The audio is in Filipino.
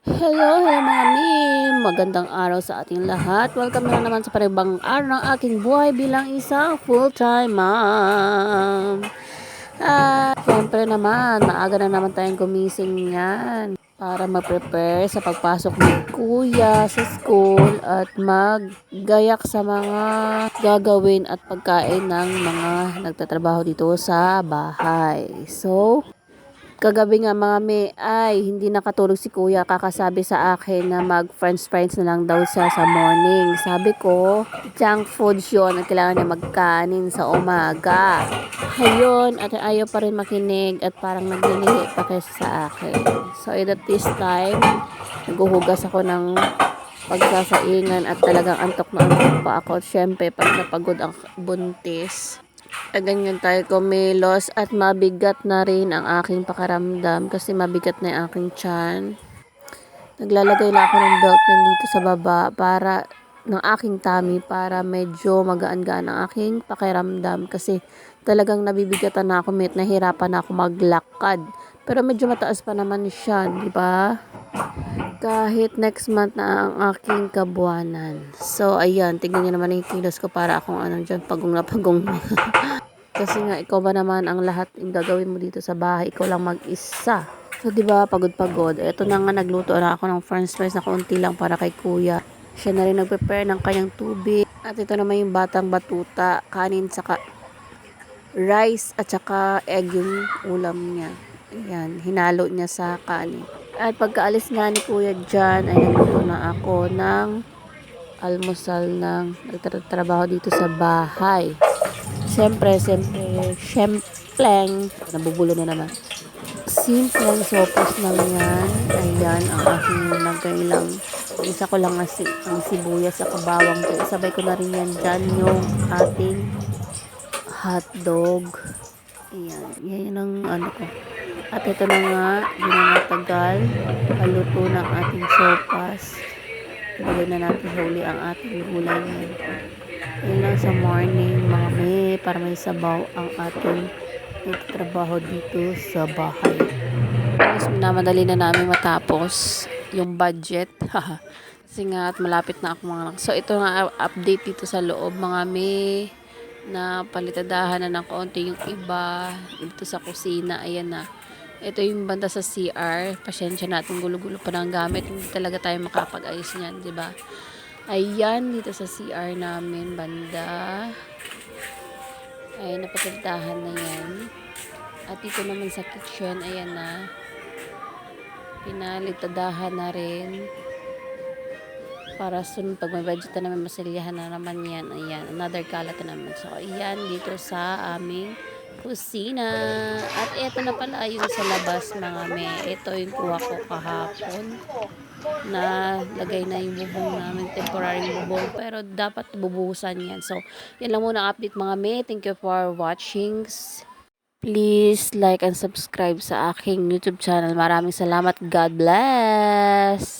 Hello, hello mga mim! Magandang araw sa ating lahat. Welcome na naman sa panibang araw ng aking buhay bilang isang full-time mom. At syempre naman, maaga na naman tayong gumising yan para mag-prepare sa pagpasok ni kuya sa school at maggayak sa mga gagawin at pagkain ng mga nagtatrabaho dito sa bahay. So, kagabi nga mga ay hindi nakatulog si kuya, kakasabi sa akin na mag friends na lang daw siya sa morning. Sabi ko, junk food yun at kailangan niya magkanin sa umaga. Ayun, at ayaw pa rin makinig at parang naglilihi pa kasi sa akin. So at this time, naghuhugas ako ng pagsasaingan at talagang antok na antok pa ako. At syempre, pag napagod ang buntis, ganyan tayo kumilos at mabigat na rin ang aking pakaramdam kasi mabigat na yung aking tiyan. Naglalagay na ako ng belt nandito sa baba para ng aking tummy para medyo magaan-gaan ang aking pakiramdam kasi talagang nabibigatan na ako, nahirapan na ako maglakad. Pero medyo mataas pa naman siya, di ba? Kahit next month na ang aking kabuanan. So, ayan, tignan niyo naman yung kilos ko para akong dyan, pagong na pagong. Kasi nga, ikaw ba naman ang lahat yung gagawin mo dito sa bahay, ikaw lang mag-isa. So, di ba pagod-pagod. Ito na nga, nagluto na ako ng french fries na kaunti lang para kay kuya. Siya na rin nag-prepare ng kanyang tubig. At ito naman yung batang batuta, kanin, saka rice at saka egg yung ulam niya. Ayan, hinalo niya sa kanin. At pagkaalis nga ni kuya dyan, ay nagluto na ako ng almusal ng nagtatrabaho dito sa bahay. Siyempre, nabubulo na naman. Simpleng sopos lang yan. Ayan, ang aking nagkailang. Isa ko lang ang sibuyas sa kabawang. Sabay ko na rin yan dyan yung ating hotdog. Ayan, yan ang ko. At ito na nga, yun na natagal. Paluto ng ating sopas. Ilagay na natin sa uli ang ating gulay ngayon. Yun lang sa morning, mga para may sabaw ang ating nagtatrabaho dito sa bahay. Tapos minamadali na namin matapos yung budget. Kasi nga at malapit na ako mga anak. So ito nga update dito sa loob mga na palitadahan na ng konti yung iba dito sa kusina. Ayan na. Ito yung banda sa CR. Pasensya natin, gulo-gulo pa ng gamit. Hindi talaga tayo makapag-ayos niyan, di ba? Ayan, dito sa CR namin, banda. Ay, napatagdahan na yan. At dito naman sa kitchen, ayan na. Pinalitadahan na rin. Para sunod, pag may budget na naman, masilyahan na naman yan. Ayan, another kalat na naman. So, ayan, dito sa aming kusina. At ito na pala yung sa labas, mga Ito yung kuha ko kahapon. Na lagay na yung bubong namin, temporary bubong, pero dapat bubuhusan yan. So, yan lang muna update mga Thank you for watching. Please like and subscribe sa aking YouTube channel. Maraming salamat. God bless!